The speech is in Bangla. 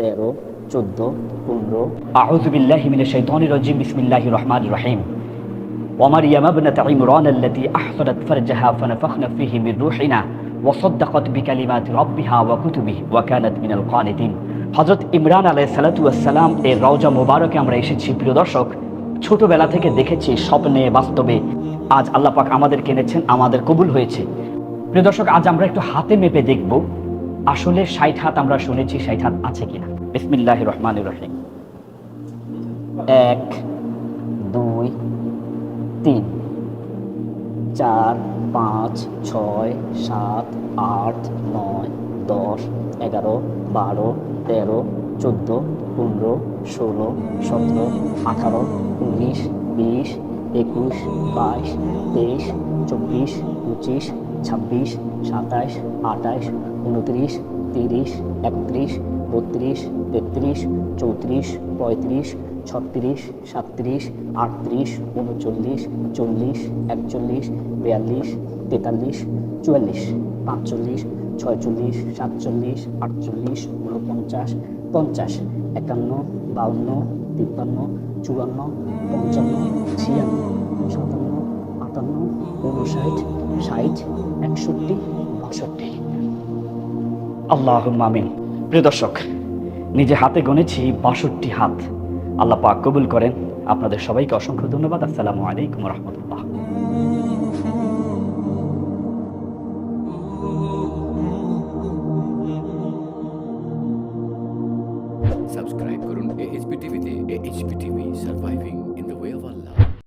13, 14, 15। আউযু বিল্লাহি মিনাশ শাইতানির রাজিম। বিসমিল্লাহির রহমানির রহিম। ওয়া মারইয়াম ইবনাত ইমরান আল্লাতী আহসানাত ফারজাহা ফানাফাখনা ফীহি মির রূহিনা ওয়া সাদ্দাকাত বিকালিমাতি রাব্বিহা ওয়া কুতুবিহি ওয়া কানাত মিনাল কানিতিন। হযরত ইমরান আলাইহিস সালাতু ওয়াস সালাম এর রওজা মুবারকে আমরা এসেছি। প্রিয় দর্শক, ছোটবেলা থেকে দেখেছি, স্বপ্নে বাস্তবে আজ আল্লাহ পাক আমাদেরকে এনেছেন, আমাদের কবুল হয়েছে। প্রিয় দর্শক, আজ আমরা একটু হাতে মেপে দেখব আসলে 60 হাত আমরা শুনেছি, 60 হাত আছে কিনা। বিসমিল্লাহির রহমানির রহিম। 1, 2, 3, 4, 5, 6, 7, 8, 9, 10, 11, 12, 13, 14, 15, 16, 17, 18, 19, 20, 21, 22, 23, 24, 25, 26, 27, 28, 29, 30, 31, 32, 33, 34, 35, 36, 37, 38, 39, 40, 41, 42, 43, 44, 45, 46, 47, 48, 49, 50, 51, 52, 53, 54, 55, 56, 57, 58, 59, 60, 61, 62। আল্লাহুম্মা আমিন। প্রিয় দর্শক, নিজে হাতে গণেছি 62 হাত। আল্লাহ পাক কবুল করেন। আপনাদের সবাইকে অসংখ্য ধন্যবাদ। আসসালামু আলাইকুম ওয়া রাহমাতুল্লাহ।